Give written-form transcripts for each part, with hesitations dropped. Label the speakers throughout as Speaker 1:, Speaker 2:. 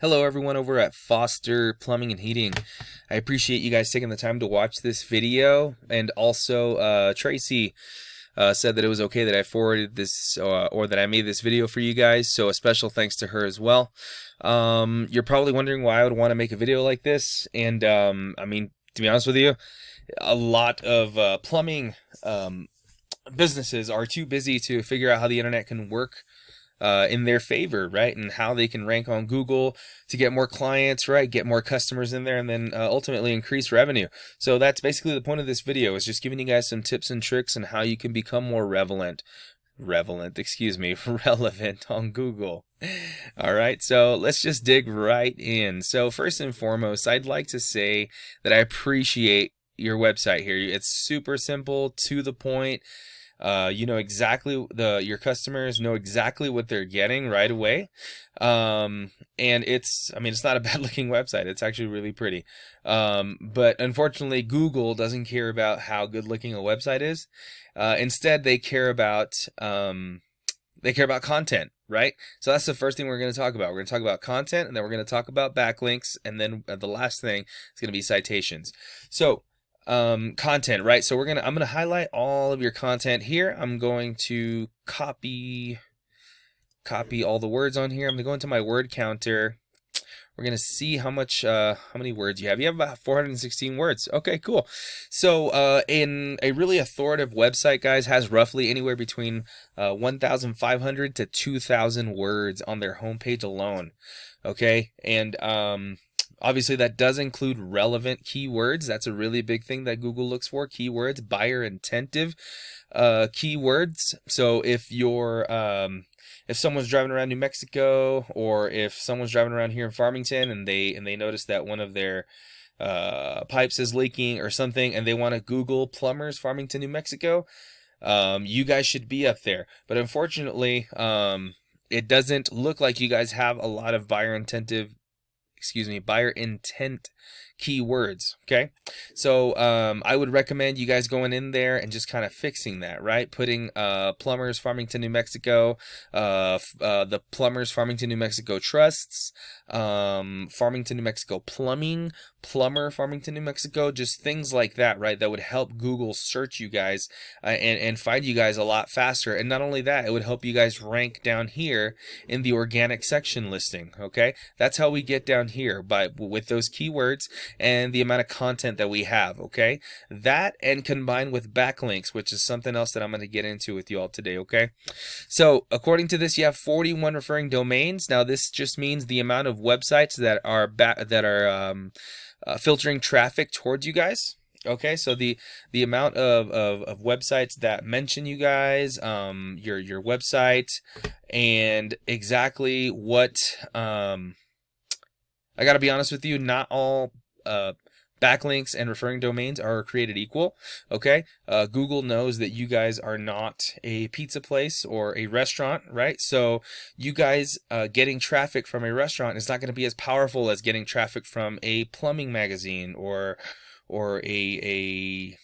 Speaker 1: Hello everyone over at Foster Plumbing and Heating. I appreciate you guys taking the time to watch this video, and also Tracy said that it was okay that I forwarded this or that I made this video for you guys, so a special thanks to her as well. You're probably wondering why I would want to make a video like this, and I mean, to be honest with you, a lot of plumbing businesses are too busy to figure out how the internet can work in their favor, right? And how they can rank on Google to get more clients, right? Get more customers in there, and then ultimately increase revenue. So that's basically the point of this video, is just giving you guys some tips and tricks on how you can become more relevant, relevant on Google. All right, so let's just dig right in. So first and foremost, I'd like to say that I appreciate your website here. It's super simple, to the point. You know exactly, your customers know exactly what they're getting right away. And it's not a bad looking website. It's actually really pretty. But unfortunately, Google doesn't care about how good looking a website is. Instead, they care about content, right? So that's the first thing we're going to talk about. We're going to talk about content, and then we're going to talk about backlinks, and then the last thing is going to be citations. So content, right? So I'm gonna highlight all of your content here. I'm going to copy all the words on here. I'm gonna go into my word counter. We're gonna see how many words you have. You have about 416 words. Okay, cool. So in a really authoritative website, guys, has roughly anywhere between 1,500 to 2,000 words on their homepage alone. Okay, and obviously, that does include relevant keywords. That's a really big thing that Google looks for. Keywords, buyer intentive keywords. So if someone's driving around New Mexico, or if someone's driving around here in Farmington, and they notice that one of their pipes is leaking or something, and they want to Google plumbers Farmington, New Mexico, you guys should be up there. But unfortunately, it doesn't look like you guys have a lot of buyer intent keywords. Okay, so I would recommend you guys going in there and just kind of fixing that, right? Putting plumbers Farmington, New Mexico, the plumbers Farmington, New Mexico trusts, Farmington, New Mexico plumbing, plumber Farmington, New Mexico, just things like that, right? That would help Google search you guys and find you guys a lot faster. And not only that, it would help you guys rank down here in the organic section listing. Okay, that's how we get down here, with those keywords and the amount of content that we have. Okay, that, and combined with backlinks, which is something else that I'm going to get into with you all today. Okay, so according to this, you have 41 referring domains. Now this just means the amount of websites that are filtering traffic towards you guys. Okay, so the amount of websites that mention you guys, your website, and exactly what I gotta be honest with you, not all backlinks and referring domains are created equal. Okay, Google knows that you guys are not a pizza place or a restaurant, right? So you guys getting traffic from a restaurant is not going to be as powerful as getting traffic from a plumbing magazine or a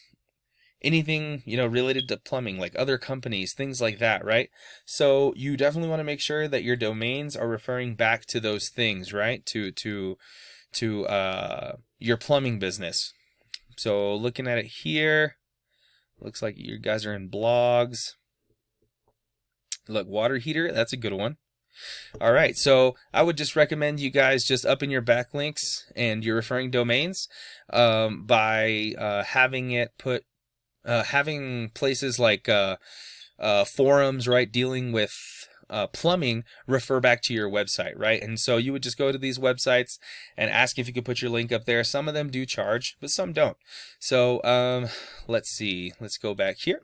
Speaker 1: anything, you know, related to plumbing, like other companies, things like that, right? So you definitely want to make sure that your domains are referring back to those things, right? To your plumbing business. So looking at it here, looks like you guys are in blogs. Look, water heater, that's a good one. All right, so I would just recommend you guys just upping your backlinks and your referring domains by having places like forums, right, dealing with plumbing, refer back to your website, right? And so you would just go to these websites and ask if you could put your link up there. Some of them do charge, but some don't. So let's see. Let's go back here.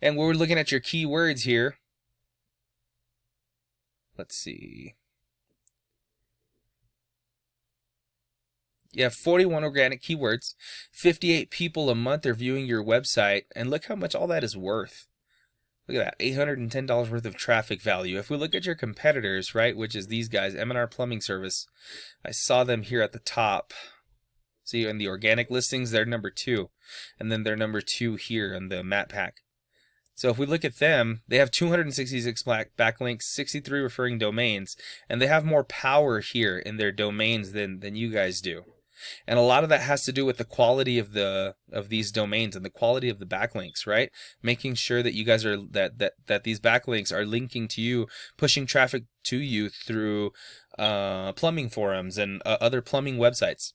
Speaker 1: And we're looking at your keywords here. Let's see. You have 41 organic keywords. 58 people a month are viewing your website, and look how much all that is worth. Look at that, $810 worth of traffic value. If we look at your competitors, right, which is these guys, M&R Plumbing Service, I saw them here at the top. See, in the organic listings, they're number 2, and then they're number 2 here in the map pack. So if we look at them, they have 266 backlinks, 63 referring domains, and they have more power here in their domains than you guys do. And a lot of that has to do with the quality of these domains and the quality of the backlinks, right? Making sure that you guys are that these backlinks are linking to you, pushing traffic to you through plumbing forums and other plumbing websites.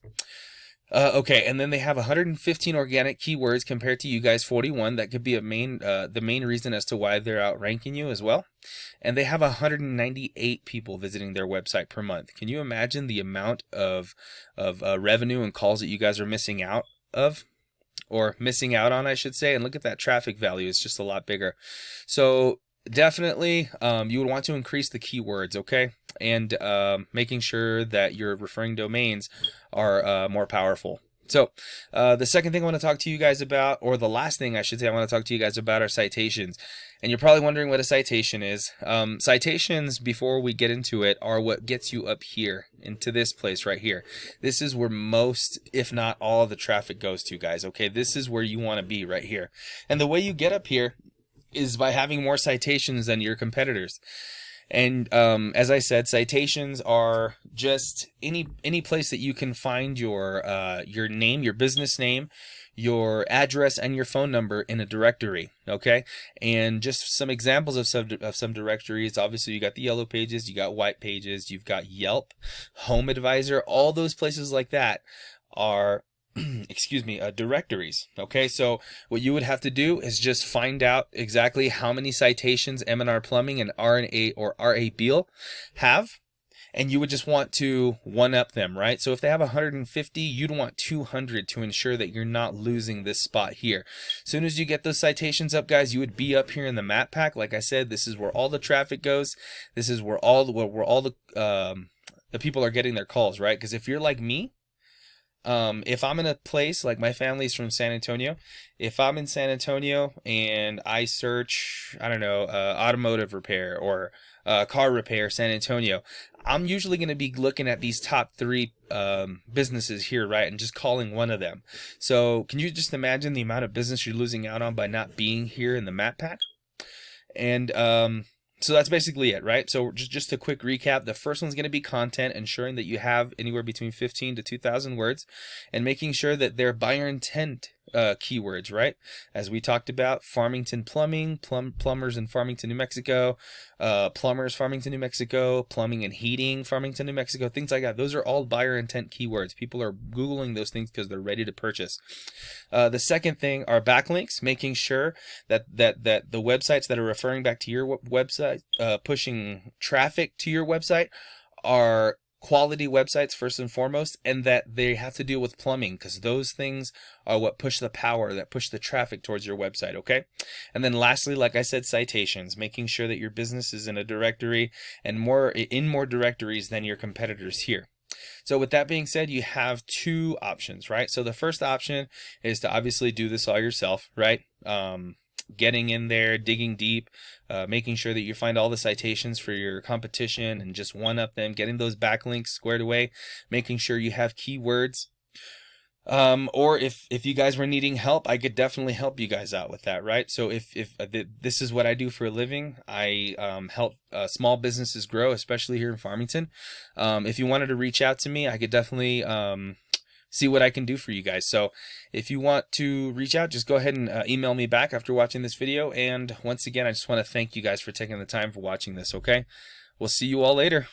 Speaker 1: Okay, and then they have 115 organic keywords compared to you guys 41. That could be the main reason as to why they're outranking you as well. And they have 198 people visiting their website per month. Can you imagine the amount of revenue and calls that you guys are missing out of? Or missing out on, I should say. And look at that traffic value. It's just a lot bigger. So definitely you would want to increase the keywords, okay? And making sure that your referring domains are more powerful. So the second thing I want to talk to you guys about, or the last thing I should say I want to talk to you guys about, are citations. And you're probably wondering what a citation is. Citations, before we get into it, are what gets you up here into this place right here. This is where most, if not all, of the traffic goes to, guys. Okay, this is where you want to be right here. And the way you get up here is by having more citations than your competitors. And as I said, citations are just any place that you can find your name, your business name, your address, and your phone number in a directory. Okay, and just some examples of some directories. Obviously, you got the yellow pages, you got white pages, you've got Yelp, Home Advisor. All those places like that are excuse me, directories. Okay, so what you would have to do is just find out exactly how many citations M&R Plumbing and R&A or R.A. Beal have, and you would just want to one-up them, right? So if they have 150, you'd want 200 to ensure that you're not losing this spot here. As soon as you get those citations up, guys, you would be up here in the map pack. Like I said, this is where all the traffic goes. This is where all the people are getting their calls, right? Because if you're like me, if I'm in a place, like my family's from San Antonio, if I'm in San Antonio and I search, I don't know, automotive repair or car repair San Antonio, I'm usually going to be looking at these top 3 businesses here, right, and just calling one of them. So can you just imagine the amount of business you're losing out on by not being here in the map pack? And so that's basically it, right? So just a quick recap. The first one's going to be content, ensuring that you have anywhere between 15 to 2,000 words, and making sure that they're buyer intent keywords, right? As we talked about, Farmington Plumbing, plumbers in Farmington, New Mexico, plumbers, Farmington, New Mexico, plumbing and heating, Farmington, New Mexico, things like that. Those are all buyer intent keywords. People are Googling those things because they're ready to purchase. The second thing are backlinks, making sure that the websites that are referring back to your website, pushing traffic to your website, are quality websites first and foremost, and that they have to deal with plumbing, because those things are what push the power, that push the traffic towards your website. Okay, and then lastly, like I said, citations, making sure that your business is in a directory and more directories than your competitors here. So with that being said, you have 2 options, right? So the first option is to obviously do this all yourself, right? Getting in there, digging deep, making sure that you find all the citations for your competition and just one-up them, getting those backlinks squared away, making sure you have keywords. Or if you guys were needing help, I could definitely help you guys out with that, right? So if this is what I do for a living, I help small businesses grow, especially here in Farmington. If you wanted to reach out to me, I could definitely see what I can do for you guys. So if you want to reach out, just go ahead and email me back after watching this video. And once again, I just want to thank you guys for taking the time for watching this, okay? We'll see you all later.